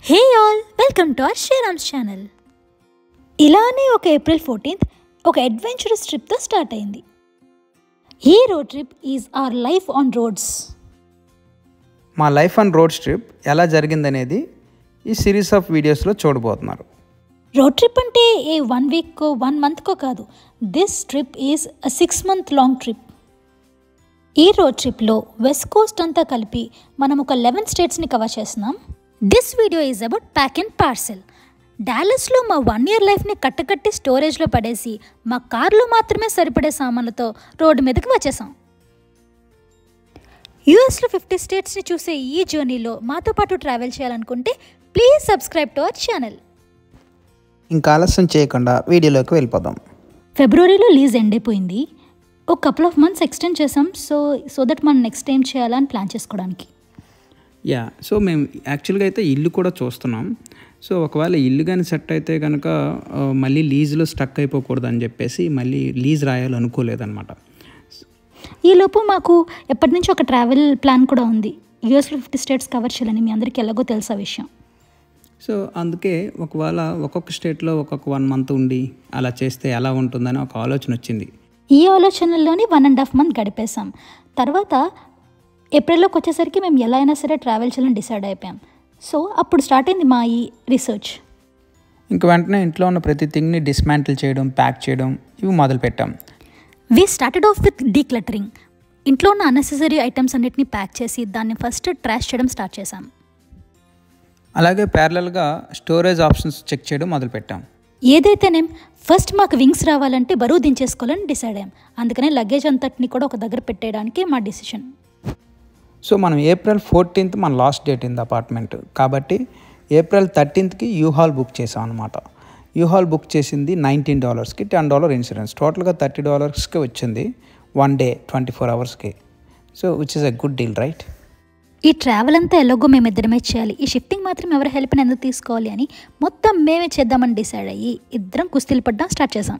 Hey all, welcome to our Shriram's channel. ఇలానే ఒక April 14th ఒక అడ్వెంచరస్ ట్రిప్తో స్టార్ట్ అయింది. ఈ road trip is our life on roads. మా లైఫ్ ఆన్ రోడ్స్ ట్రిప్ ఎలా జరిగిందనేది ఈ సిరీస్ ఆఫ్ వీడియోస్లో చూడబోతున్నారు. రోడ్ ట్రిప్ అంటే ఏ 1 వీక్కో 1 మంత్కో కాదు. This trip is a 6 month long trip. ఈ రోడ్ ట్రిప్లో వెస్ట్ కోస్ట్ అంతా కలిపి మనం ఒక 11 స్టేట్స్ని కవర్ చేస్తున్నాం. This video is about pack and parcel. డాలస్లో మా 1 year లైఫ్ని కట్టకట్టి స్టోరేజ్లో పడేసి మా కార్లో మాత్రమే సరిపడే సామాన్లతో రోడ్డు మీదకి వచ్చేసాం. యూఎస్లో 50 స్టేట్స్ని చూసే ఈ జర్నీలో మాతో పాటు ట్రావెల్ చేయాలనుకుంటే please subscribe to our channel. ఇంకా ఆలస్యం చేయకుండా వీడియోలోకి వెళ్ళిపోదాం. ఫిబ్రవరిలో లీజ్ ఎండ్ అయిపోయింది. ఒక కపుల్ ఆఫ్ మంత్స్ ఎక్స్టెండ్ చేసాం సో దట్ మనం నెక్స్ట్ టైం చేయాలని ప్లాన్ చేసుకోవడానికి. సో మేము యాక్చువల్గా అయితే ఇల్లు కూడా చూస్తున్నాం. సో ఒకవేళ ఇల్లు కానీ సెట్ అయితే కనుక మళ్ళీ లీజ్లో స్టక్ అయిపోకూడదు అని చెప్పేసి మళ్ళీ లీజ్ రాయాలనుకోలేదన్నమాట. ఈలోపు మాకు ఎప్పటి నుంచి ఒక ట్రావెల్ ప్లాన్ కూడా ఉంది. యూఎస్లో 50 స్టేట్స్ కవర్ చేయాలని మీ అందరికీ ఎలాగో తెలుసా విషయం. సో అందుకే ఒకవేళ ఒక్కొక్క స్టేట్లో ఒక్కొక్క 1 month ఉండి అలా చేస్తే ఎలా ఉంటుందని ఒక ఆలోచన వచ్చింది. ఈ ఆలోచనల్లోని 1.5 month గడిపేశాం. తర్వాత ఏప్రిల్లోకి వచ్చేసరికి మేము ఎలా అయినా సరే ట్రావెల్ చేయాలని డిసైడ్ అయిపోయాం. సో అప్పుడు స్టార్ట్ అయింది మా ఈ రీసెర్చ్. ఇంక వెంటనే ఇంట్లో ఉన్న ప్రతి థింగ్ని డిస్మాంటిల్ చేయడం, ప్యాక్ చేయడం ఇవి మొదలుపెట్టాం. We started off with decluttering. ఇంట్లో ఉన్న అన్నెసెసరీ ఐటమ్స్ అన్నిటిని ప్యాక్ చేసి దాన్ని ఫస్ట్ ట్రాష్ చేయడం స్టార్ట్ చేశాం. అలాగే ప్యారలల్గా స్టోరేజ్ ఆప్షన్స్ చెక్ చేయడం మొదలుపెట్టాం. ఏదైతేనేం ఫస్ట్ మాకు వింగ్స్ రావాలంటే బరువు దించేసుకోవాలని డిసైడ్ అయ్యాం. అందుకనే లగేజ్ అంతటిని కూడా ఒక దగ్గర పెట్టేయడానికి మా డిసిషన్. సో మనం ఏప్రిల్ 14th మన last date in the apartment కాబట్టి ఏప్రిల్ 13th యూహాల్ బుక్ చేసాం అనమాట. యూహాల్ బుక్ చేసింది $19కి, $10 ఇన్సూరెన్స్, టోటల్గా $30కి వచ్చింది 1 day 24 hours. So which is a good deal, right? ఈ ట్రావెల్ అంతా ఎలాగో మేమిద్దరమే చేయాలి, ఈ షిఫ్టింగ్ మాత్రం ఎవరి హెల్ప్ని ఎందుకు తీసుకోవాలి అని మొత్తం మేమే చేద్దామని డిసైడ్ అయ్యి ఇద్దరం కుస్తీలు పడ్డం స్టార్ట్ చేసాం.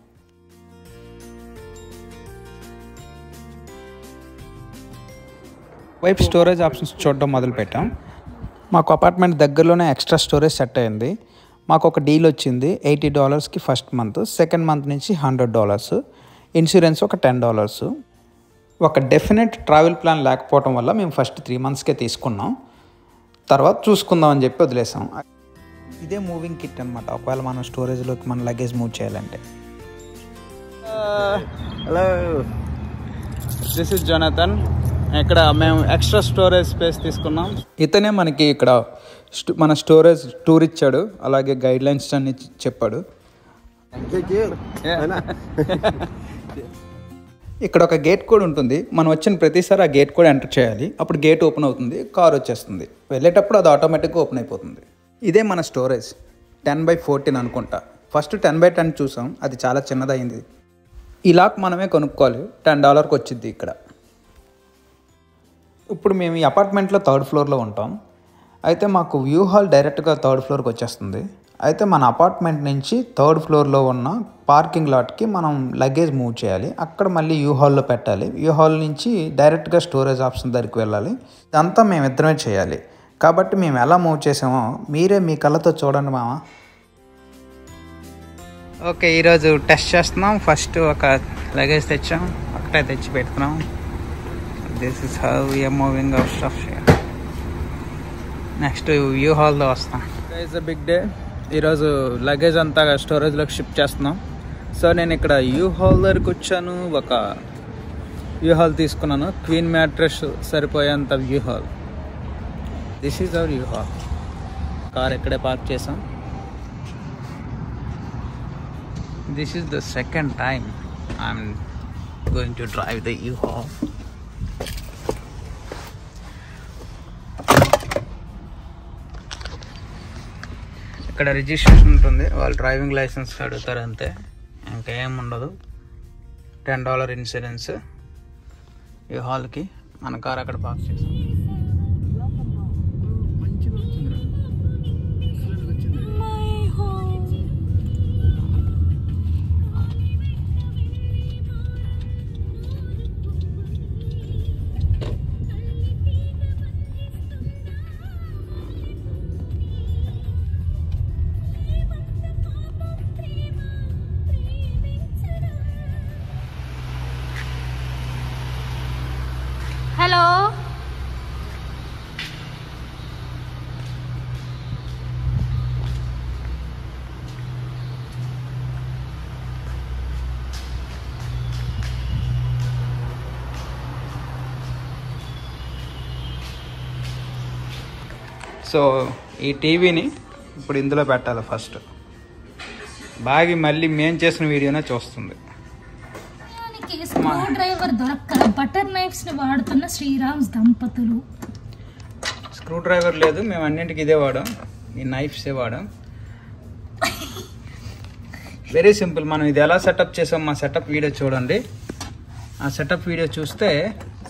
వైపు స్టోరేజ్ ఆప్షన్స్ చూడడం మొదలుపెట్టాం. మాకు అపార్ట్మెంట్ దగ్గరలోనే ఎక్స్ట్రా స్టోరేజ్ సెట్ అయింది. మాకు ఒక డీల్ వచ్చింది $80కి ఫస్ట్ మంత్, సెకండ్ మంత్ నుంచి $100, ఇన్సూరెన్స్ ఒక $10. ఒక డెఫినెట్ ట్రావెల్ ప్లాన్ లేకపోవడం వల్ల మేము ఫస్ట్ 3 monthsకే తీసుకున్నాం. తర్వాత చూసుకుందాం అని చెప్పి వదిలేసాం. ఇదే మూవింగ్ కిట్ అనమాట, ఒకవేళ మనం స్టోరేజ్లోకి మన లగేజ్ మూవ్ చేయాలంటే. Hello, this is Jonathan. ఇక్కడ మేము ఎక్స్ట్రా స్టోరేజ్ స్పేస్ తీసుకున్నాం. ఇతనే మనకి ఇక్కడ మన స్టోరేజ్ టూర్ ఇచ్చాడు, అలాగే గైడ్లైన్స్ అన్ని చెప్పాడు. ఇక్కడ ఒక గేట్ కోడ్ ఉంటుంది. మనం వచ్చిన ప్రతిసారి ఆ గేట్ కోడ్ ఎంటర్ చేయాలి. అప్పుడు గేట్ ఓపెన్ అవుతుంది, కార్ వచ్చేస్తుంది. వెళ్ళేటప్పుడు అది ఆటోమేటిక్గా ఓపెన్ అయిపోతుంది. ఇదే మన స్టోరేజ్ 10x14 అనుకుంటా. ఫస్ట్ 10x10 చూసాం, అది చాలా చిన్నదైంది. ఈ లాక్ మనమే కొనుక్కోవాలి, $10కి వచ్చింది ఇక్కడ. ఇప్పుడు మేము ఈ అపార్ట్మెంట్లో 3rd floorలో ఉంటాం. అయితే మాకు వ్యూ హాల్ డైరెక్ట్గా 3rd floorకి వచ్చేస్తుంది. అయితే మన అపార్ట్మెంట్ నుంచి 3rd floorలో ఉన్న పార్కింగ్ లాట్కి మనం లగేజ్ మూవ్ చేయాలి. అక్కడ మళ్ళీ యూ హాల్లో పెట్టాలి. యూ హాల్ నుంచి డైరెక్ట్గా స్టోరేజ్ ఆప్షన్ దగ్గరికి వెళ్ళాలి. ఇదంతా మేమిద్దరమే చేయాలి. కాబట్టి మేము ఎలా మూవ్ చేసామో మీరే మీ కళ్ళతో చూడండి మామ. ఓకే, ఈరోజు టెస్ట్ చేస్తున్నాం. ఫస్ట్ ఒక లగేజ్ తెచ్చాం, ఒకటే తెచ్చి పెడుతున్నాం. This is how we're moving our stuff. Next view హాల్లో వస్తాం. It's a big day. ఈరోజు లగేజ్ అంతా స్టోరేజ్లోకి షిఫ్ట్ చేస్తున్నాం. సో నేను ఇక్కడ యూ హాల్ దగ్గరికి వచ్చాను. ఒక వ్యూ హాల్ తీసుకున్నాను, క్వీన్ మ్యాట్రెస్ సరిపోయేంత view hall. This is our you hall. Car ఇక్కడే పార్క్ చేసాం. This is the second time I'm going to drive the you hall. ఇక్కడ రిజిస్ట్రేషన్ ఉంటుంది, వాళ్ళు డ్రైవింగ్ లైసెన్స్ అడుగుతారు అంతే, ఇంకేం ఉండదు. $10 ఇన్సూరెన్స్. ఈ హాల్కి మన కార్ అక్కడ పార్క్ చేసాం. సో ఈ టీవీని ఇప్పుడు ఇందులో పెట్టాలి ఫస్ట్. బాగా మళ్ళీ మేము చేసిన వీడియోనే చూస్తుంది. స్క్రూ డ్రైవర్ దొరక్క బటర్ నైఫ్స్ ని వాడుతున్న శ్రీరామ్స్ దంపతులు. స్క్రూ డ్రైవర్ లేదు, మేము అన్నింటికి ఇదే వాడాం, ఈ నైఫ్సే వాడాం. Very simple. మనం ఇది ఎలా సెటప్ చేసాం మా సెటప్ వీడియో చూడండి. ఆ సెటప్ వీడియో చూస్తే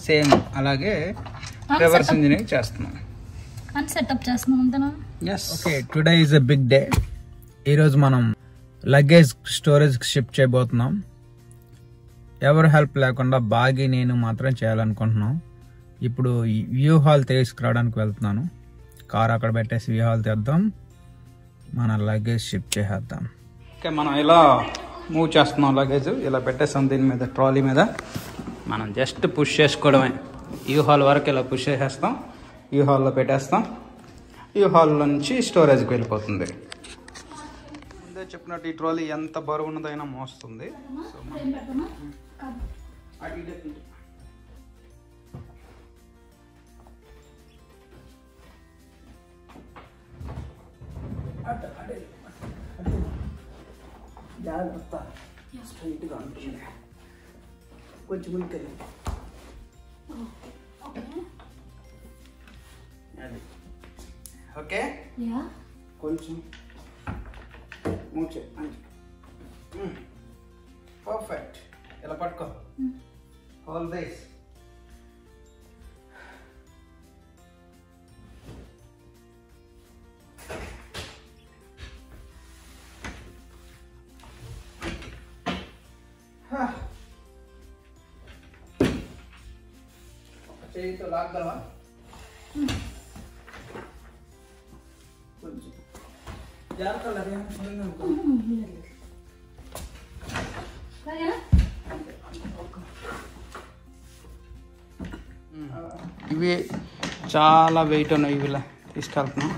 సేమ్ అలాగే రివర్స్ ఇంజనీరింగ్ చేస్తున్నాం, అన్సెటప్ చేస్తున్నాం. Okay, today is a big day. ఈరోజు మనం లగేజ్ స్టోరేజ్కి షిఫ్ట్ చేయబోతున్నాం. ఎవరు హెల్ప్ లేకుండా బాగా నేను మాత్రం చేయాలనుకుంటున్నాం. ఇప్పుడు వ్యూ హాల్ తీసుకురావడానికి వెళ్తున్నాను. కార్ అక్కడ పెట్టేసి వ్యూ హాల్ తెద్దాం, మన లగేజ్ షిఫ్ట్ చేసేద్దాం. ఓకే, మనం ఇలా మూవ్ చేస్తున్నాం. లగేజ్ ఇలా పెట్టేస్తాం దీని మీద, ట్రాలీ మీద. మనం జస్ట్ పుష్ చేసుకోవడమే. వ్యూ హాల్ వరకు ఇలా పుష్ చేసేస్తాం, వ్యూ హాల్లో పెట్టేస్తాం. వ్యూ హాల్లో నుంచి స్టోరేజ్కి వెళ్ళిపోతుంది. ముందే చెప్పినట్టు ఈ ట్రాలీ ఎంత బరువు ఉన్నదైనా మోస్తుంది. సో జాగ్రత్త, స్ట్రైట్గా ఉంటుంది, కొంచెం ముందుకెళ్ళి. ఓకే, కొంచెం పర్ఫెక్ట్. ఇలా పట్టుకో, ఆల్ దిస్. చేయితో లాగలవా? కొంచెం జాగ్రత్త. ఇవి చాలా వెయిట్ ఉన్నాయి, ఇవి తీసుకెళ్తున్నాం.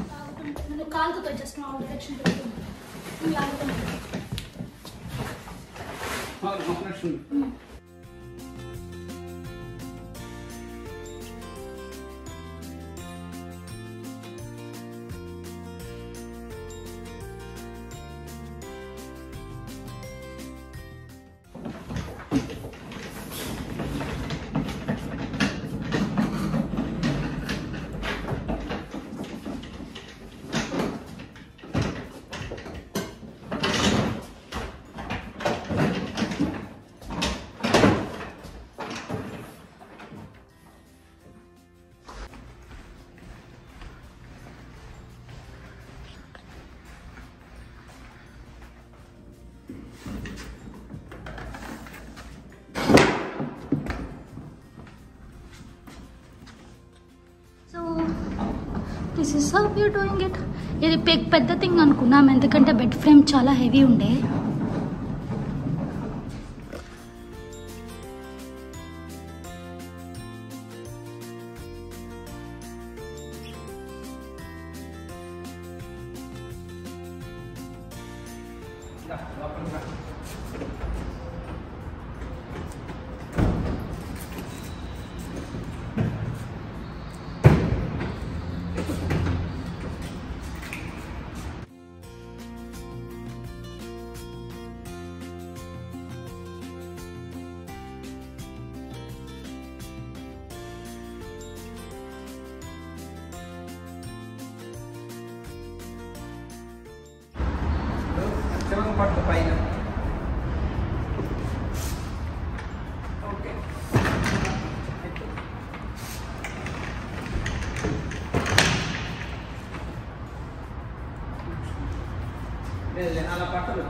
This is how you doing it. ఇది పెద్ద థింగ్ అనుకున్నాం, ఎందుకంటే బెడ్ ఫ్రేమ్ చాలా హెవీ ఉండే. పట్టు పైన. ఓకే, అలా పట్టదు.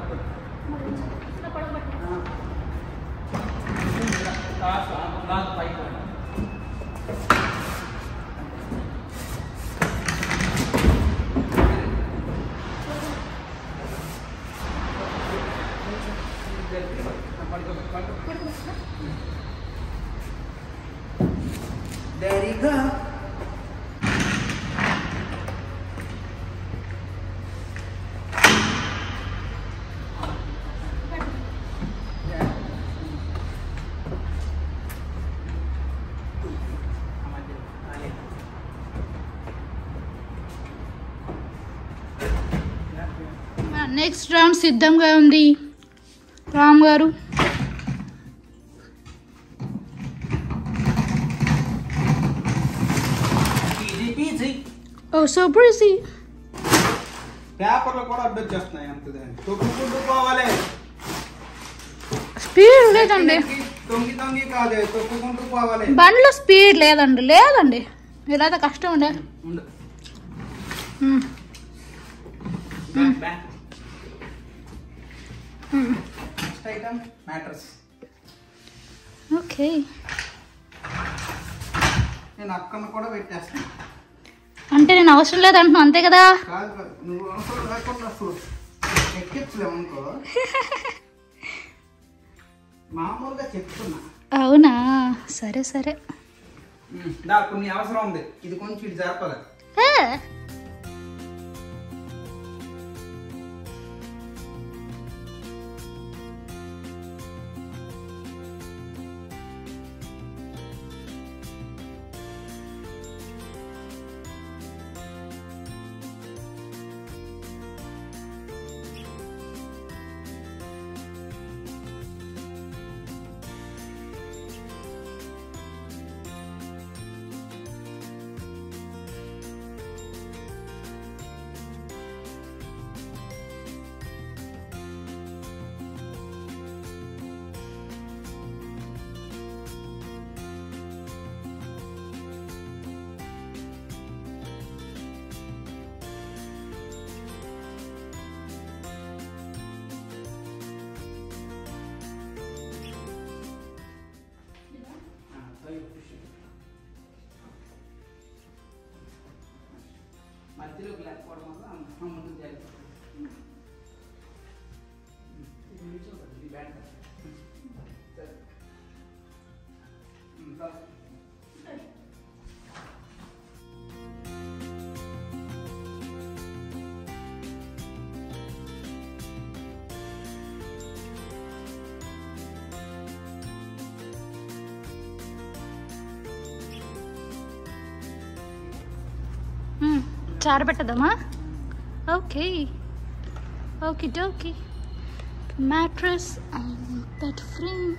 పైన There you go. Next round సిద్ధంగా ఉంది రామ్ గారు. ఓ సో బ్రీజీ. పేపర్లో కూడా అడ్డొచ్చేస్తున్నాయి అంతే. తొక్కుకుంటూ పోవాలి. స్పీడ్ లేదండి. తొంగి కాదు, తొక్కుకుంటూ పోవాలి. బండ్లో స్పీడ్ లేదండి. ఇలా కష్టం ఉండే. ఓకే, నేను అక్కడ కూడా పెట్టేస్తాను. అంటే నేను అవసరం లేదంటున్నా అంతే కదా. నువ్వు అవసరం లేకుండా ఎక్కించలేమనుకో, మామూలుగా చెప్తున్నా. అవునా, సరే సరే. కొన్ని అవసరం ఉంది, ఇది కొంచెం ఇది జరపాలి. మధ్యలోకి లేకపోవడం వల్ల ముందు జరిగింది. చారు పెట్టదమ్మా. ఓకే ఓకే డోకే. Mattress and bed frame.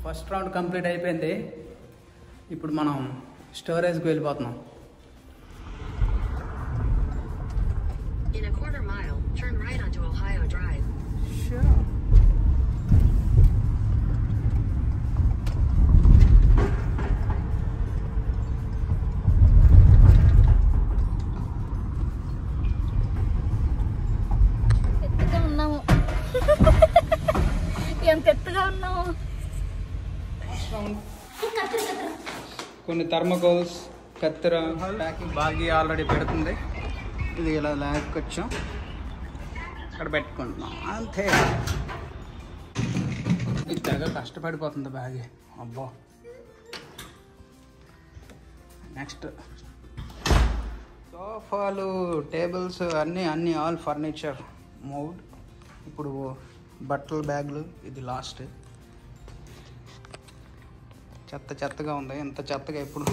First round complete అయిపోయింది. ఇప్పుడు మనం స్టోరేజ్కి వెళ్ళిపోతున్నాం. In a quarter mile, turn right onto Ohio Drive. Sure. ఎత్తుగా ఉన్నాము. ఎంత ఎత్తుగా ఉన్నాము. కొన్ని థర్మకోల్స్, కత్తెర, ప్యాకింగ్ బాగా ఆల్రెడీ పెడుతుంది. ఇది ఇలా లాక్కొచ్చాం, ఇక్కడ పెట్టుకుంటున్నాం అంతే. ఇది తెగ కష్టపడిపోతుంది బ్యాగ్. అబ్బా, నెక్స్ట్ సోఫాలు, టేబుల్స్ అన్నీ ఆల్ ఫర్నిచర్ మూవ్డ్. ఇప్పుడు బట్టల బ్యాగులు, ఇది లాస్ట్. చెత్తగా ఉంది. ఇంత చెత్తగా ఎప్పుడు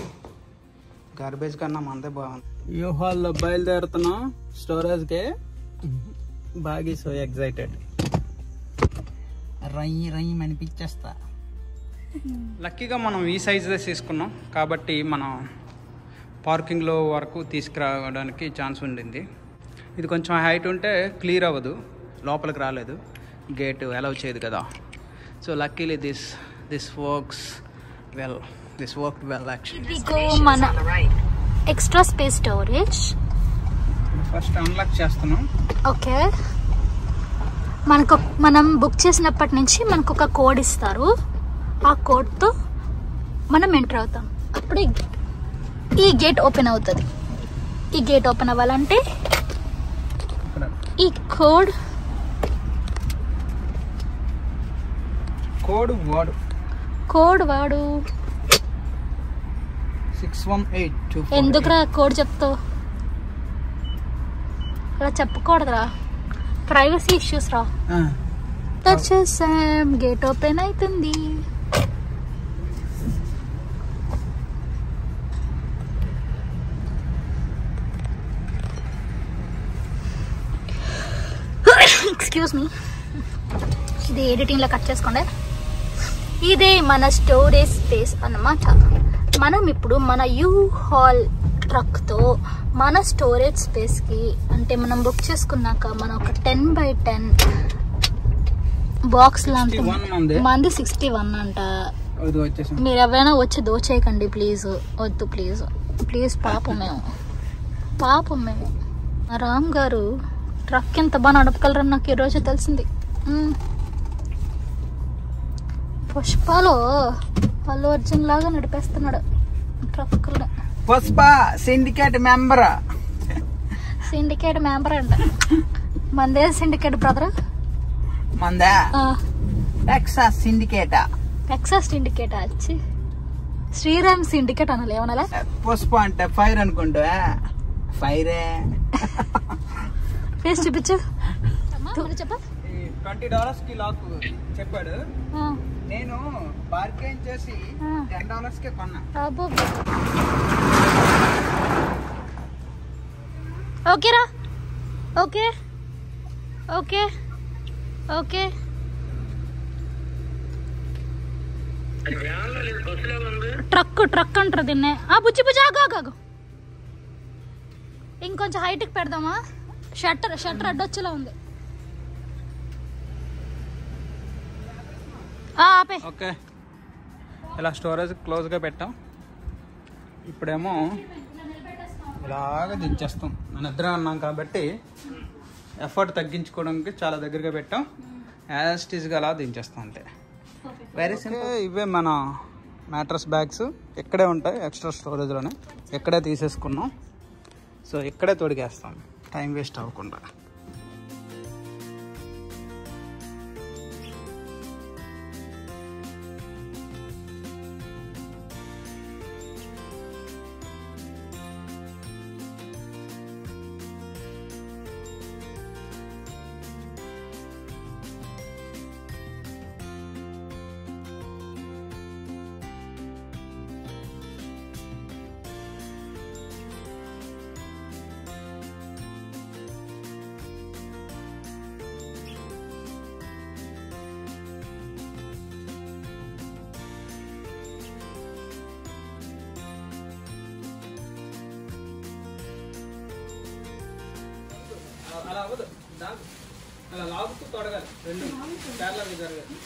గార్బేజ్ కన్నా మందే బాగుంది. యూహాల్లో బయలుదేరుతున్నాం స్టోరేజ్కి. బాగా సో ఎగ్జైటెడ్, రయ్యి అనిపించేస్తా. లక్కీగా మనం ఈ సైజుదే తీసుకున్నాం కాబట్టి మనం పార్కింగ్లో వరకు తీసుకురావడానికి ఛాన్స్ ఉండింది. ఇది కొంచెం హైట్ ఉంటే క్లియర్ అవ్వదు, లోపలికి రాలేదు, గేట్ అలౌ చేయదు కదా. So luckily this works well. This work well actually. ఇదిగో మన extra space storage. First unlock చేస్తున్నాం. ఓకే, మనం బుక్ చేసినప్పటి నుంచి మనకు ఒక కోడ్ ఇస్తారు. ఆ కోడ్తో మనం ఎంటర్ అవుతాం. అప్పుడు ఈ గేట్ ఓపెన్ అవుతుంది. ఈ గేట్ ఓపెన్ అవ్వాలంటే ఈ కోడ్ వాడు 61824. ఎందుకురా కోడ్ చెప్తావు? అలా చెప్పకూడదురా, ప్రైవసీ ఇష్యూస్ రా. వచ్చేసాం, గేట్ ఓపెన్ అవుతుంది. ఎక్స్క్యూజ్ మీ, ఇది ఎడిటింగ్లో కట్ చేసుకోండి. ఇదే మన స్టోరేజ్ స్పేస్ అన్నమాట. మనం ఇప్పుడు మన యూ-హాల్ ట్రక్తో మన స్టోరేజ్ స్పేస్కి, అంటే మనం బుక్ చేసుకున్నాక మనం ఒక 10x10 బాక్స్ లాంటి మంది 61 అంట. మీరు ఎవరైనా వచ్చి దోచేయకండి ప్లీజ్, వద్దు ప్లీజ్ ప్లీజ్. పాపం మేము రామ్ గారు ట్రక్ ఎంత బాగా నడపగలరని నాకు ఈరోజు తెలిసింది. పుష్పలో అల్లు అర్జున్ లాగా నడిపేస్తున్నాడు ట్రక్. పుష్ప సిండికేట్ మెంబర్ అంట. మందే సిండికేట్ బ్రదర్, మందా టెక్సాస్ సిండికేటా వచ్చి శ్రీరామ్ సిండికేట్ అనాలి. ఏమనాలా? పుష్ప అంటే ఫైర్ అనుకుంటా. ఫైరే. ఫేస్ చూపించు. చెప్ప $20 కి లాక్ చెప్పాడు. నేను బార్గెన్ చేసి $10 కే కొన్నా. ఓకేరా, ఓకే ఓకే ఓకే. ట్రక్ అంటారు దీన్నే. బుజ్జి ఆగు. ఇంకొంచెం హైట్కి పెడదామా? షట్టర్ అడ్డొచ్చేలా ఉంది. ఓకే, ఇలా స్టోరేజ్ క్లోజ్గా పెట్టాం. ఇప్పుడేమో ఇలాగ దించేస్తాం. మన ఇద్దరం అన్నాం కాబట్టి ఎఫర్ట్ తగ్గించుకోవడానికి చాలా దగ్గరగా పెట్టాం. యాజ్ ఇట్ ఈస్గా అలా దించేస్తాం అంతే. Very simple. ఇవే మన మ్యాట్రస్ బ్యాగ్స్ ఇక్కడే ఉంటాయి, ఎక్స్ట్రా స్టోరేజ్లోనే. ఇక్కడే తీసేసుకున్నాం. సో ఇక్కడే తొడిగేస్తాం, టైం వేస్ట్ అవ్వకుండా. అలా అవ్వదు, అలా లాగుతూ తొడగాలి. రెండు ప్యారలల్ జరగాలి.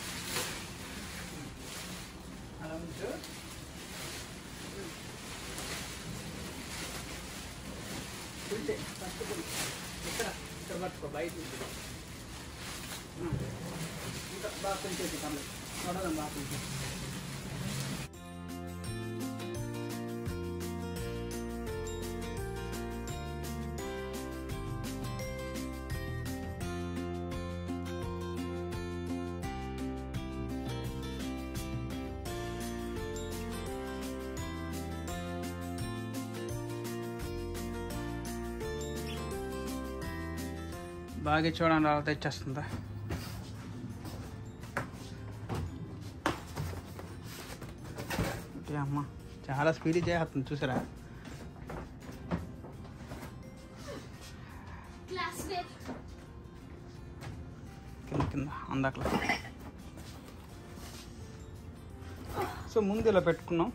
అలా ఉంచు. ఫస్ట్ ఇక్కడ పట్టుకో, బయట ఇంకా బాగా పెంచేసి తొడగం బాగా పెంచేసి. బాగా చూడండి అలా తెచ్చేస్తుందా. అమ్మ చాలా స్పీడ్ చేస్తుంది చూసారా. కింద అందాకలా. సో ముందు ఇలా పెట్టుకున్నాం.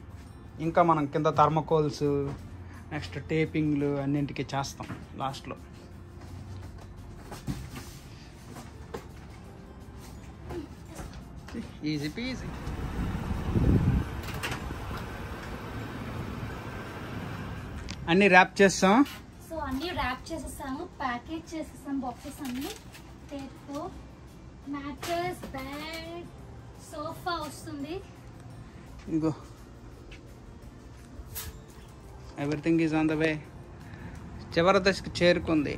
ఇంకా మనం కింద థర్మకోల్స్, నెక్స్ట్ టేపింగ్లు అన్నింటికి చేస్తాం లాస్ట్లో. Easy PG. అన్ని ర్యాప్ చేస్తాం. సో అన్ని ర్యాప్ చేసేసాము, ప్యాకేజ్ చేసేసాం బాక్సెస్ అన్ని టేప్తో. వస్తుంది. ఇంకో everything is on the way. చివరి దశకు చేరుకుంది.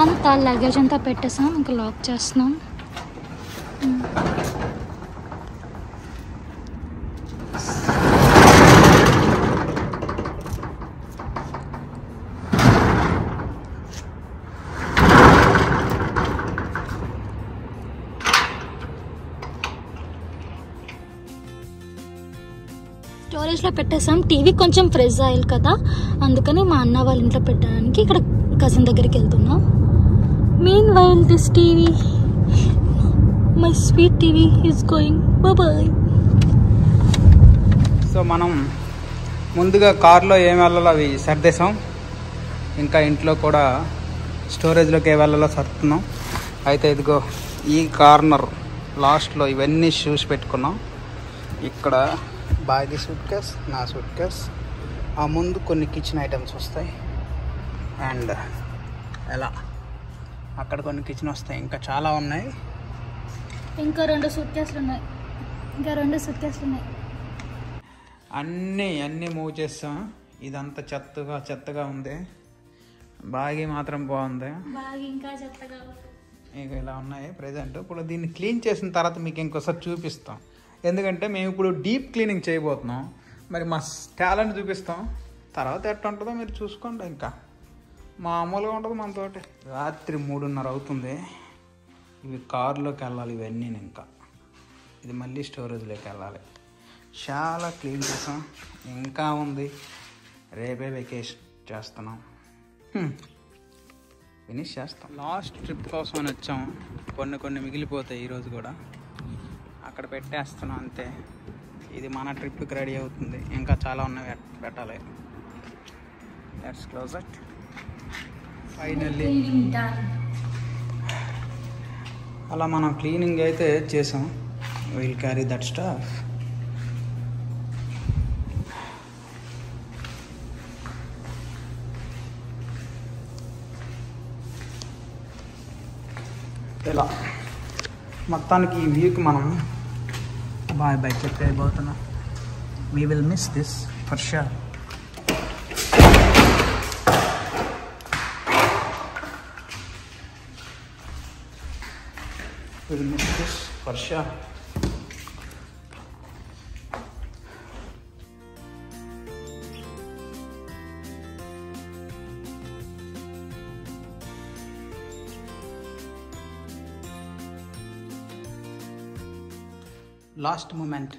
అంతా లగేజ్ అంతా పెట్టేసాం, ఇంకా లాక్ చేస్తున్నాం. స్టోరేజ్లో పెట్టేసాం. టీవీ కొంచెం ఫ్రెష్ అయ్యాలి కదా, అందుకని మా అన్న వాళ్ళ ఇంట్లో పెట్టడానికి ఇక్కడ కజిన్ దగ్గరికి వెళ్తున్నాం. Meanwhile this TV, my sweet TV is going. Bye. So మనం ముందుగా కార్లో ఏం వెళ్ళాలో అవి సర్దేశాం. ఇంకా ఇంట్లో కూడా స్టోరేజ్లోకి ఏ వెళ్ళాలో సర్దుతున్నాం. అయితే ఇదిగో ఈ కార్నర్ లాస్ట్లో ఇవన్నీ షూస్ పెట్టుకున్నాం. ఇక్కడ బాగి సూట్ కేస్, నా సూట్ కేస్, ఆ ముందు కొన్ని కిచెన్ ఐటమ్స్ వస్తాయి. అండ్ ఎలా అక్కడ కొన్ని కిచెన్ వస్తాయి. ఇంకా చాలా ఉన్నాయి. ఇంకా 2 సూట్ కేసులు ఉన్నాయి. అన్నీ మూవ్ చేస్తాం. ఇదంతా చెత్తగా ఉంది. బాగి మాత్రం బాగుంది. ఇంకా చెత్తగా ఇక ఇలా ఉన్నాయి ప్రజెంట్. ఇప్పుడు దీన్ని క్లీన్ చేసిన తర్వాత మీకు ఇంకోసారి చూపిస్తాం. ఎందుకంటే మేము ఇప్పుడు డీప్ క్లీనింగ్ చేయబోతున్నాం. మరి మా టాలెంట్ చూపిస్తాం. తర్వాత ఎట్లా ఉంటుందో మీరు చూసుకోండి. ఇంకా మామూలుగా ఉంటుంది మనతోటి. రాత్రి 3:30 అవుతుంది. ఇవి కారులోకి వెళ్ళాలి. ఇవన్నీ ఇంకా ఇది మళ్ళీ స్టోరేజ్లోకి వెళ్ళాలి. చాలా క్లీన్ చేసాం. ఇంకా ఉంది. రేపే వెకేషన్ చేస్తున్నాం. ఫినిష్ చేస్తాం. లాస్ట్ ట్రిప్ కోసం అని వచ్చాం. కొన్ని మిగిలిపోతాయి ఈరోజు కూడా. అక్కడ పెట్టేస్తున్నాం అంతే. ఇది మన ట్రిప్కి రెడీ అవుతుంది. ఇంకా చాలా ఉన్నాయి పెట్టాలి. Let's close it. ఫైనల్లీ అలా మనం క్లీనింగ్ అయితే చేసాం. Will carry that stuff. ఇలా మొత్తానికి ఈ వ్యూకి మనం బాయ్ చెప్పేయబోతున్నాం. We will miss this for sure. We'll miss this for sure. Last moment.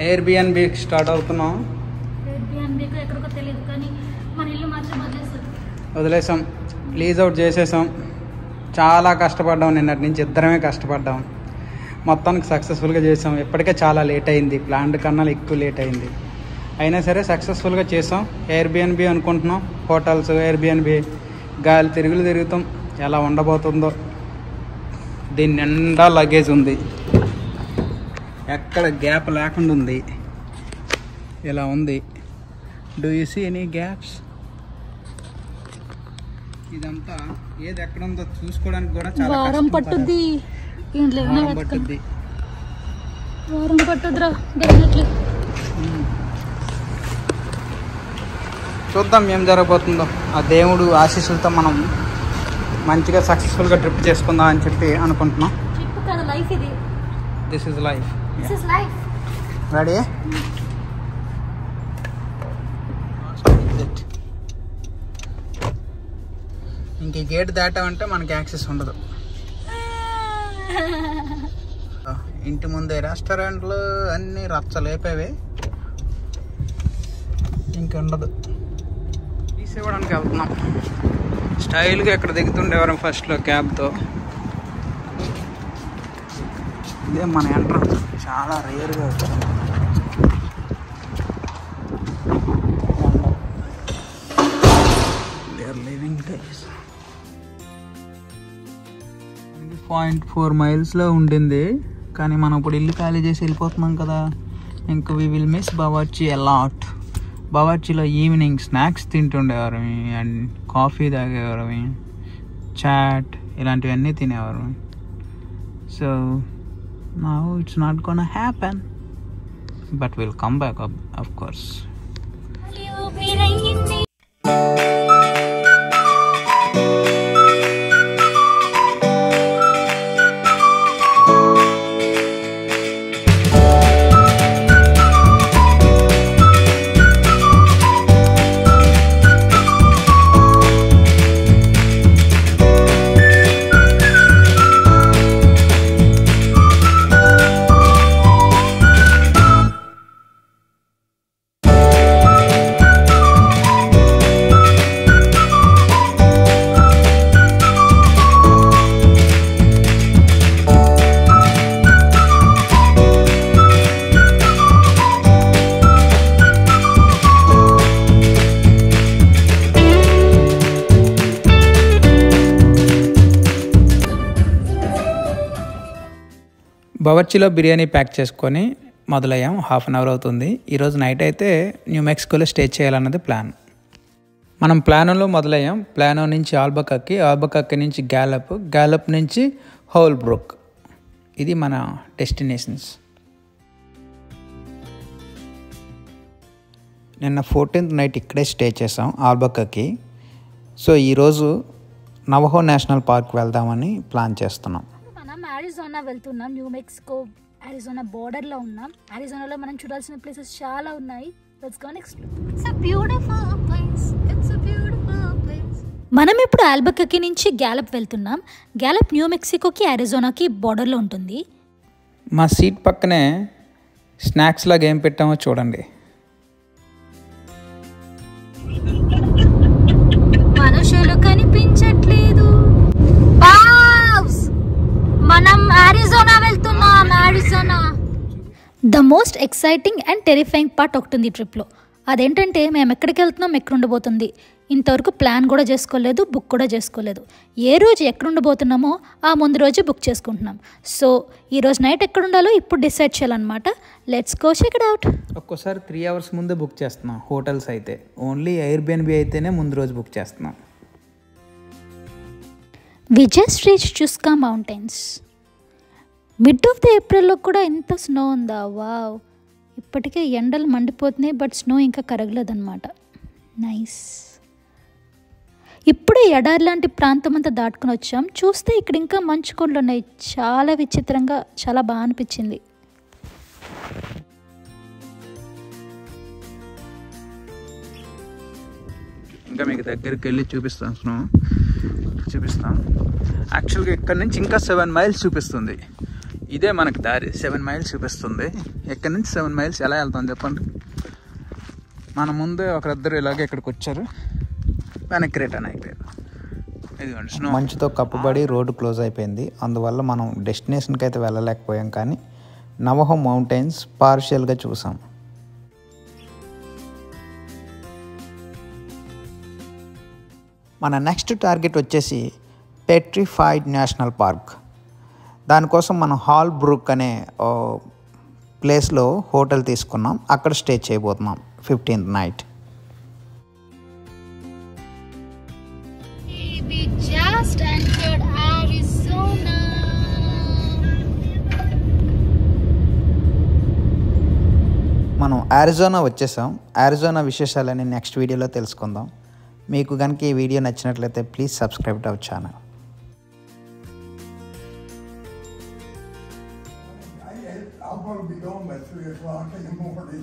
Airbnb start అవుతున్నాం. ఎక్కడికో తెలియదు కానీ మన ఇల్లు మాత్రం వదిలేసాం. లీజ్ అవుట్ చేసేసాం. చాలా కష్టపడ్డాం. నిన్నటి నుంచి ఇద్దరమే కష్టపడ్డాం. మొత్తానికి సక్సెస్ఫుల్గా చేసాం. ఇప్పటికే చాలా లేట్ అయింది. ప్లాన్డ్ కన్నా ఎక్కువ లేట్ అయింది. అయినా సరే సక్సెస్ఫుల్గా చేసాం. ఎయిర్బిఎన్బి అనుకుంటున్నాం. హోటల్స్, ఎయిర్బిఎన్బి, గాలి తిరుగుతాం. ఎలా ఉండబోతుందో. దీని నిండా లగేజ్ ఉంది. ఎక్కడ గ్యాప్ లేకుండా ఉంది. ఇలా ఉంది. Do you see any gaps? ఇదంతా ఏది ఎక్కడ ఉందో చూసుకోవడానికి కూడా చాలా వారం పట్టుద్ది. చూద్దాం ఏం జరగబోతుందో. ఆ దేవుడు ఆశీస్సులతో మనం మంచిగా సక్సెస్ఫుల్గా ట్రిప్ చేసుకుందాం అని చెప్పి అనుకుంటున్నాం. This is life. రెడీ? ఇంక ఈ గేట్ దాటామంటే మనకి యాక్సెస్ ఉండదు. ఇంటి ముందే రెస్టారెంట్లు అన్నీ రచ్చలేపేవి. ఇంకుండదు. తీసేవడానికి వెళ్తున్నాం. స్టైల్గా ఇక్కడ దిగుతుండేవారం ఫస్ట్లో క్యాబ్తో. ఇదే మన ఎంట్రన్స్. చాలా రేర్గా వచ్చింది. They are living days. 0.4 మైల్స్లో ఉండింది. కానీ మనం ఇప్పుడు ఇల్లు ఖాళీ చేసి వెళ్ళిపోతున్నాం కదా, ఇంకా we will miss Bawarchi a lot. బావర్చిలో ఈవినింగ్ స్నాక్స్ తింటుండేవారు అండ్ కాఫీ తాగేవారు, చాట్ ఇలాంటివన్నీ తినేవారు. So now it's not gonna happen, but will come back of course. బావర్చిలో బిర్యానీ ప్యాక్ చేసుకొని మొదలయ్యాం. 1/2 అవర్ అవుతుంది. ఈరోజు నైట్ అయితే న్యూ మెక్సికోలో స్టే చేయాలన్నది ప్లాన్. మనం ప్లానోలో మొదలయ్యాం. ప్లానో నుంచి ఆల్బకర్కి నుంచి గ్యాలప్ నుంచి హోల్బ్రూక్. ఇది మన డెస్టినేషన్స్. నిన్న 14th నైట్ ఇక్కడే స్టే చేసాం ఆల్బకర్కి. సో ఈరోజు నవహో నేషనల్ పార్క్ వెళ్దామని ప్లాన్ చేస్తున్నాం. అరిజోనా వెళ్తున్నాం. న్యూ మెక్సికో అరిజోనా బోర్డర్లో ఉన్నాం. అరిజోనాలో మనం చూడాల్సిన ప్లేసెస్ చాలా ఉన్నాయి. Let's go next. It's a beautiful place. మనం ఇప్పుడు ఆల్బకర్కి నుంచి గ్యాలప్ వెళ్తున్నాం. గ్యాలప్ న్యూ మెక్సికోకి అరిజోనాకి బోర్డర్లో ఉంటుంది. మా సీట్ పక్కనే స్నాక్స్ లాగా ఏం పెట్టామో చూడండి. మనుషులు కనిపించట్లేదు. మనం అరిజోనా వెళ్తున్నాం. Arizona the most exciting and terrifying part ఒకటి ఉంది ఈ ట్రిప్లో. అదేంటంటే మేము ఎక్కడికి వెళ్తున్నాం, ఎక్కడ ఉండబోతుంది, ఇంతవరకు ప్లాన్ కూడా చేసుకోలేదు, బుక్ కూడా చేసుకోలేదు. ఏ రోజు ఎక్కడ ఉండబోతున్నామో ఆ ముందు రోజు బుక్ చేసుకుంటున్నాం. సో ఈరోజు నైట్ ఎక్కడ ఉండాలో ఇప్పుడు డిసైడ్ చేయాలన్నమాట. Let's go check it out. ఒక్కోసారి 3 hours ముందే బుక్ చేస్తున్నాం. హోటల్స్ అయితే ఓన్లీ ఎయిర్బిఎన్బి అయితేనే ముందు రోజు బుక్ చేస్తున్నాం. వి జస్ట్ రీచ్ చుస్కా మౌంటైన్స్. మిడ్ ఆఫ్ ద ఏప్రిల్లో కూడా ఎంత స్నో ఉందా! వావ్. ఇప్పటికే ఎండలు మండిపోతున్నాయి, బట్ స్నో ఇంకా కరగలేదన్నమాట. నైస్. ఇప్పుడే ఎడారి లాంటి ప్రాంతం అంతా దాటుకుని వచ్చాం. చూస్తే ఇక్కడ ఇంకా మంచు కొండలు ఉన్నాయి. చాలా విచిత్రంగా, చాలా బాగా అనిపించింది. ఇంకా మీకు దగ్గరికి వెళ్ళి చూపిస్తాను. యాక్చువల్గా ఇక్కడ నుంచి ఇంకా 7 miles చూపిస్తుంది. ఇదే మనకు దారి. 7 miles చూపిస్తుంది. ఇక్కడ నుంచి 7 miles ఎలా వెళ్తాం చెప్పండి. మన ముందే ఒకరిద్దరు ఇలాగే ఇక్కడికి వచ్చారు, వెనక్కి రిటర్న్ అయిపోయారు. ఇదిగోండి స్నో. మంచుతో కప్పుబడి రోడ్డు క్లోజ్ అయిపోయింది. అందువల్ల మనం డెస్టినేషన్కి అయితే వెళ్ళలేకపోయాం, కానీ నవహో మౌంటైన్స్ పార్షియల్గా చూసాం. మన నెక్స్ట్ టార్గెట్ వచ్చేసి పెట్రిఫైడ్ నేషనల్ పార్క్. దానికోసం మనం హోల్బ్రూక్ అనే ప్లేస్లో హోటల్ తీసుకున్నాం. అక్కడ స్టే చేయబోతున్నాం 15th నైట్. మనం అరిజోనా వచ్చేసాం. అరిజోనా విశేషాలని నెక్స్ట్ వీడియోలో తెలుసుకుందాం. మీకు కనుక ఈ వీడియో నచ్చినట్లయితే please subscribe to our channel. I'll probably be gone by 3 o'clock in the morning.